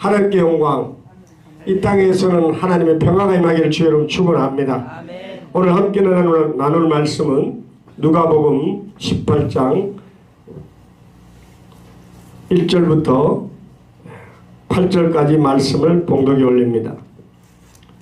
하나님께 영광. 이 땅에서는 하나님의 평화가 임하기를 주의 이름으로 축원합니다. 오늘 함께 나눌 말씀은 누가복음 18장 1절부터 8절까지 말씀을 봉독에 올립니다.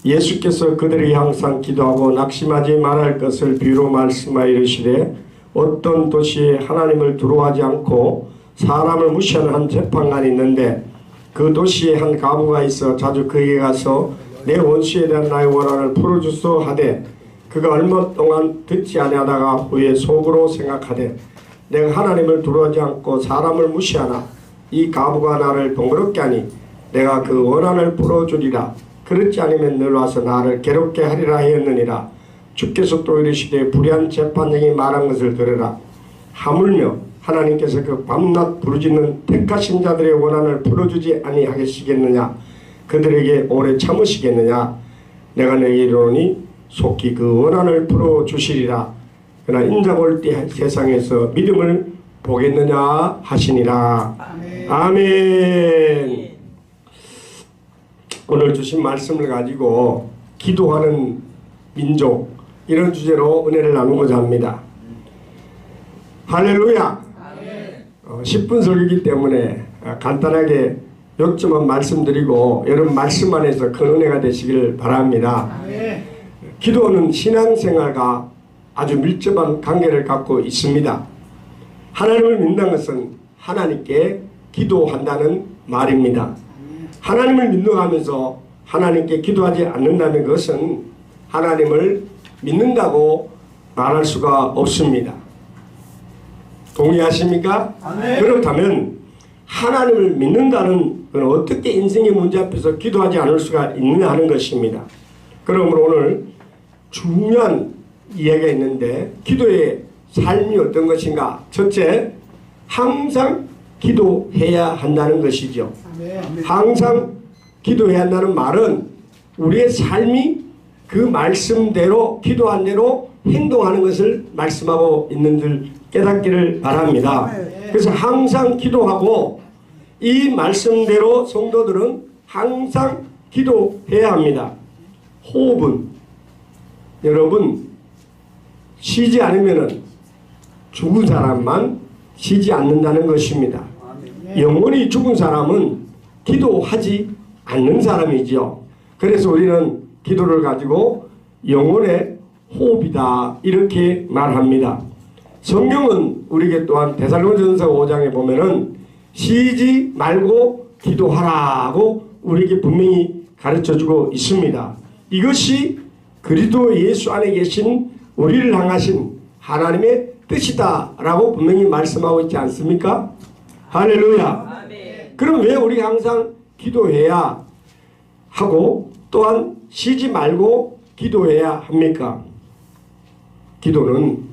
예수께서 그들이 항상 기도하고 낙심하지 말할 것을 비유로 말씀하여 이르시되 어떤 도시에 하나님을 두려워하지 않고 사람을 무시하는 한 재판관이 있는데 그 도시에 한 과부가 있어 자주 그에게 가서 내 원수에 대한 나의 원한을 풀어주소 하되 그가 얼마 동안 듣지 아니하다가 후에 속으로 생각하되 내가 하나님을 두려워하지 않고 사람을 무시하나 이 과부가 나를 번거롭게 하니 내가 그 원한을 풀어주리라. 그렇지 않으면 늘 와서 나를 괴롭게 하리라 하였느니라. 주께서 또 이르시되 불의한 재판장이 말한 것을 들으라. 하물며 하나님께서 그 밤낮 부르짖는 택하신 자들의 원한을 풀어주지 아니하시겠느냐. 그들에게 오래 참으시겠느냐. 내가 너희에게 이르노니 속히 그 원한을 풀어주시리라. 그러나 인자가 올 때 세상에서 믿음을 보겠느냐 하시니라. 아멘. 아멘. 오늘 주신 말씀을 가지고 기도하는 민족, 이런 주제로 은혜를 나누고자 합니다. 할렐루야. 10분 설교이기 때문에 간단하게 몇 점만 말씀드리고 여러분 말씀 안에서 큰 은혜가 되시길 바랍니다. 기도는 신앙생활과 아주 밀접한 관계를 갖고 있습니다. 하나님을 믿는 것은 하나님께 기도한다는 말입니다. 하나님을 믿는다면서 하나님께 기도하지 않는다는 것은 하나님을 믿는다고 말할 수가 없습니다. 동의하십니까? 네. 그렇다면 하나님을 믿는다는 건 어떻게 인생의 문제 앞에서 기도하지 않을 수가 있느냐 하는 것입니다. 그러므로 오늘 중요한 이야기가 있는데 기도의 삶이 어떤 것인가? 첫째, 항상 기도해야 한다는 것이죠. 항상 기도해야 한다는 말은 우리의 삶이 그 말씀대로 기도한 대로 행동하는 것을 말씀하고 있는 줄 깨닫기를 바랍니다. 그래서 항상 기도하고 이 말씀대로 성도들은 항상 기도해야 합니다. 호흡은 여러분 쉬지 않으면 죽은 사람만 쉬지 않는다는 것입니다. 영원히 죽은 사람은 기도하지 않는 사람이지요. 그래서 우리는 기도를 가지고 영혼의 호흡이다 이렇게 말합니다. 성경은 우리에게 또한 데살로니가전서 5장에 보면은 쉬지 말고 기도하라고 우리에게 분명히 가르쳐주고 있습니다. 이것이 그리스도 예수 안에 계신 우리를 향하신 하나님의 뜻이다 라고 분명히 말씀하고 있지 않습니까? 할렐루야. 그럼 왜 우리가 항상 기도해야 하고 또한 쉬지 말고 기도해야 합니까? 기도는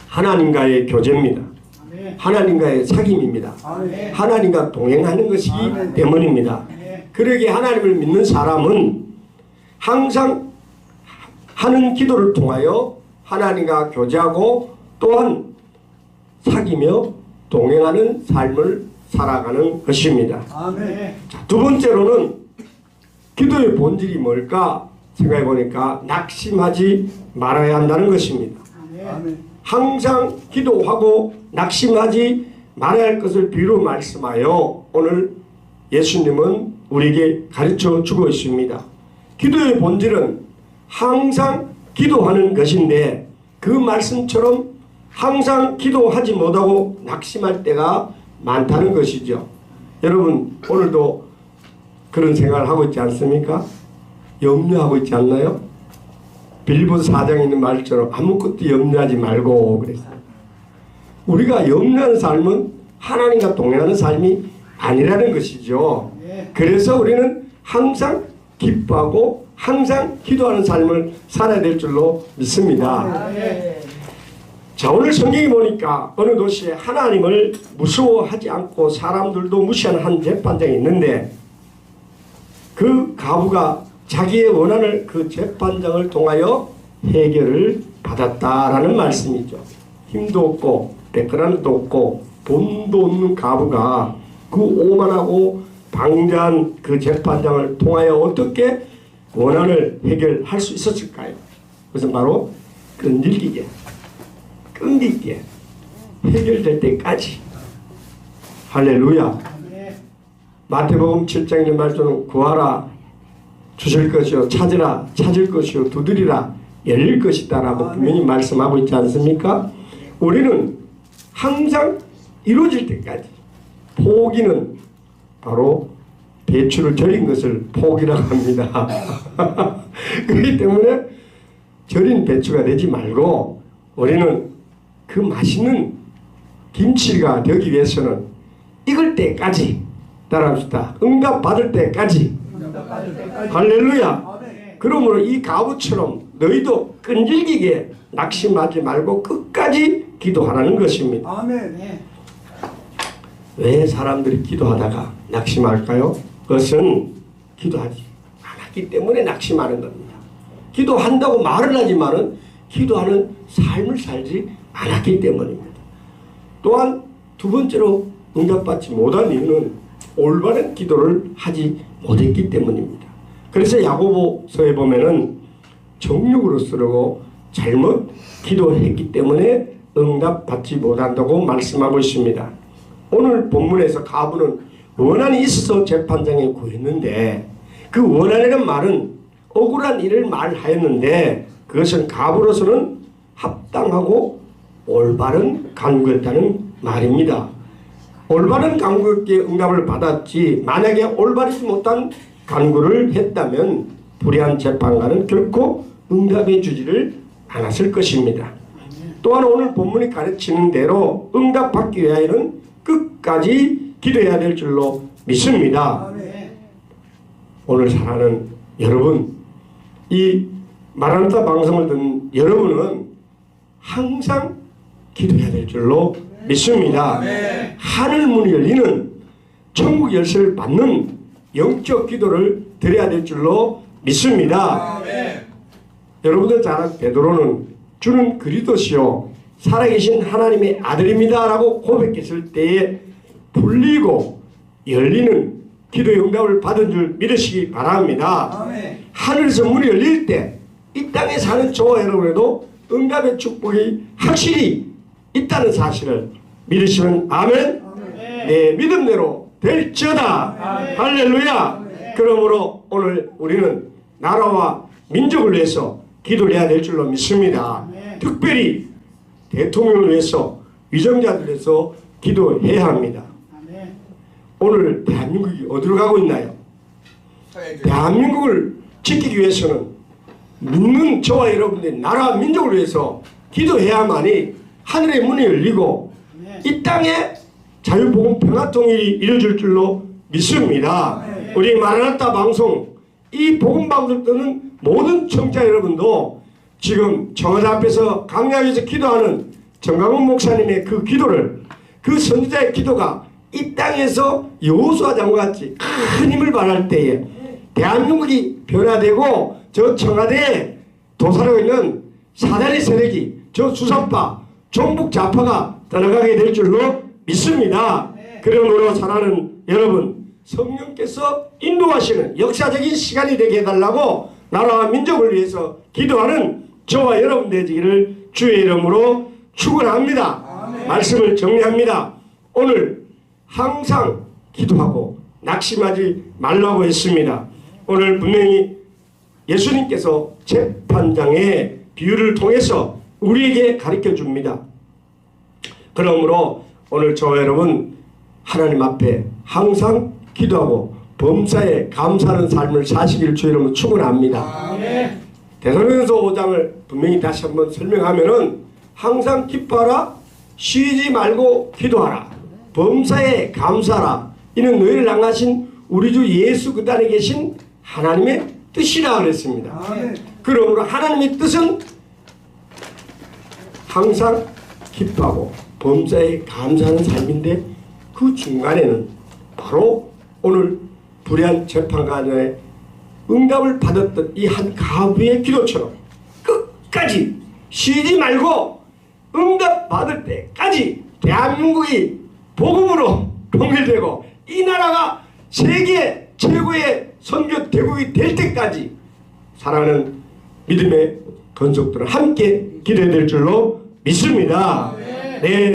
하나님과의 교제입니다. 하나님과의 사귐입니다. 하나님과 동행하는 것이기 때문입니다. 그러기에 하나님을 믿는 사람은 항상 하는 기도를 통하여 하나님과 교제하고 또한 사귀며 동행하는 삶을 살아가는 것입니다. 자, 두 번째로는 기도의 본질이 뭘까 생각해 보니까 낙심하지 말아야 한다는 것입니다. 항상 기도하고 낙심하지 말아야 할 것을 비유로 말씀하여 오늘 예수님은 우리에게 가르쳐 주고 있습니다. 기도의 본질은 항상 기도하는 것인데 그 말씀처럼 항상 기도하지 못하고 낙심할 때가 많다는 것이죠. 여러분 오늘도 그런 생각을 하고 있지 않습니까? 염려하고 있지 않나요? 빌립보서 4장에 있는 말처럼 아무것도 염려하지 말고 그랬어요. 우리가 염려하는 삶은 하나님과 동행하는 삶이 아니라는 것이죠. 그래서 우리는 항상 기뻐하고 항상 기도하는 삶을 살아야 될 줄로 믿습니다. 자, 오늘 성경에 보니까 어느 도시에 하나님을 무서워하지 않고 사람들도 무시하는 한 재판장이 있는데 그 과부가 자기의 원한을 그 재판장을 통하여 해결을 받았다라는 말씀이죠. 힘도 없고 백그라운드도 없고 돈도 없는 과부가 그 오만하고 방자한 그 재판장을 통하여 어떻게 원한을 해결할 수 있었을까요? 그것은 바로 끈질기게 해결될 때까지. 할렐루야. 마태복음 7장의 말씀은 구하라 주실 것이요 찾으라 찾을 것이요 두드리라 열릴 것이다 라고 분명히 말씀하고 있지 않습니까? 우리는 항상 이루어질 때까지, 포기는 바로 배추를 절인 것을 포기라고 합니다. 그렇기 때문에 절인 배추가 되지 말고 우리는 그 맛있는 김치가 되기 위해서는 익을 때까지, 따라합시다. 응답 받을 때까지. 할렐루야. 그러므로 이 가부처럼 너희도 끈질기게 낙심하지 말고 끝까지 기도하라는 것입니다. 아멘. 왜 사람들이 기도하다가 낙심할까요? 그것은 기도하지 않았기 때문에 낙심하는 겁니다. 기도한다고 말을 하지만은 기도하는 삶을 살지 않았기 때문입니다. 또한 두 번째로 응답받지 못한 이유는 올바른 기도를 하지 못했기 때문입니다. 그래서 야고보서에 보면은 정욕으로 쓰려고 잘못 기도했기 때문에 응답받지 못한다고 말씀하고 있습니다. 오늘 본문에서 가부는 원한이 있어서 재판장에 구했는데, 그 원한이라는 말은 억울한 일을 말하였는데 그것은 가부로서는 합당하고 올바른 간구였다는 말입니다. 올바른 간구에 응답을 받았지, 만약에 올바르지 못한 간구를 했다면 불의한 재판관은 결코 응답해 주지를 않았을 것입니다. 또한 오늘 본문이 가르치는 대로 응답받기 위하여는 끝까지 기도해야 될 줄로 믿습니다. 오늘 사랑하는 여러분, 이 마라나타 방송을 듣는 여러분은 항상 기도해야 될 줄로 믿습니다. 하늘 문이 열리는 천국 열쇠를 받는 영적 기도를 드려야 될 줄로 믿습니다. 여러분들 잘 아는 베드로는 주는 그리스도시요 살아계신 하나님의 아들입니다 라고 고백했을 때에 풀리고 열리는 기도의 응답을 받은 줄 믿으시기 바랍니다. 하늘에서 문이 열릴 때 이 땅에 사는 저와 여러분에도 응답의 축복이 확실히 있다는 사실을 믿으시면 아멘. 네, 믿음대로 될지어다. 할렐루야. 그러므로 오늘 우리는 나라와 민족을 위해서 기도를 해야 될 줄로 믿습니다. 특별히 대통령을 위해서, 위정자들을 위해서 기도해야 합니다. 오늘 대한민국이 어디로 가고 있나요? 대한민국을 지키기 위해서는 믿는 저와 여러분들이 나라와 민족을 위해서 기도해야만이 하늘의 문이 열리고 이 땅에 자유복음 평화통일이 이루어질 줄로 믿습니다. 우리 마라나타 방송, 이 복음방송 듣는 모든 청자 여러분도 지금 청와대 앞에서 강약에서 기도하는 정강훈 목사님의 그 기도를, 그 선지자의 기도가 이 땅에서 여호수아 장군같이 큰 힘을 발할 때에 대한민국이 변화되고 저 청와대에 도사하고 있는 사다리 세력이, 저 수사파, 종북 좌파가 떠나가게 될 줄로 믿습니다. 그러므로 사랑하는 여러분, 성령께서 인도하시는 역사적인 시간이 되게 해달라고 나라와 민족을 위해서 기도하는 저와 여러분 되시기를 주의 이름으로 축원합니다. 말씀을 정리합니다. 오늘 항상 기도하고 낙심하지 말라고 했습니다. 오늘 분명히 예수님께서 재판장의 비유를 통해서 우리에게 가르쳐 줍니다. 그러므로 오늘 저와 여러분 하나님 앞에 항상 기도하고 범사에 감사하는 삶을 사시길 주의 이름으로 축원합니다. 데살로니가서 5장을 분명히 다시 한번 설명하면은 항상 기뻐하라, 쉬지 말고 기도하라, 범사에 감사하라, 이는 너희를 향하신 우리 주 예수 그 안에 계신 하나님의 뜻이라 그랬습니다. 그러므로 하나님의 뜻은 항상 기뻐하고 범사에 감사하는 삶인데, 그 중간에는 바로 오늘 불의한 재판관의 응답을 받았던 이 한 가부의 기도처럼 끝까지 쉬지 말고 응답 받을 때까지 대한민국이 복음으로 통일되고 이 나라가 세계 최고의 선교 대국이 될 때까지 사랑하는 믿음의 건속들은 함께 기도해야 될 줄로 믿습니다. 네.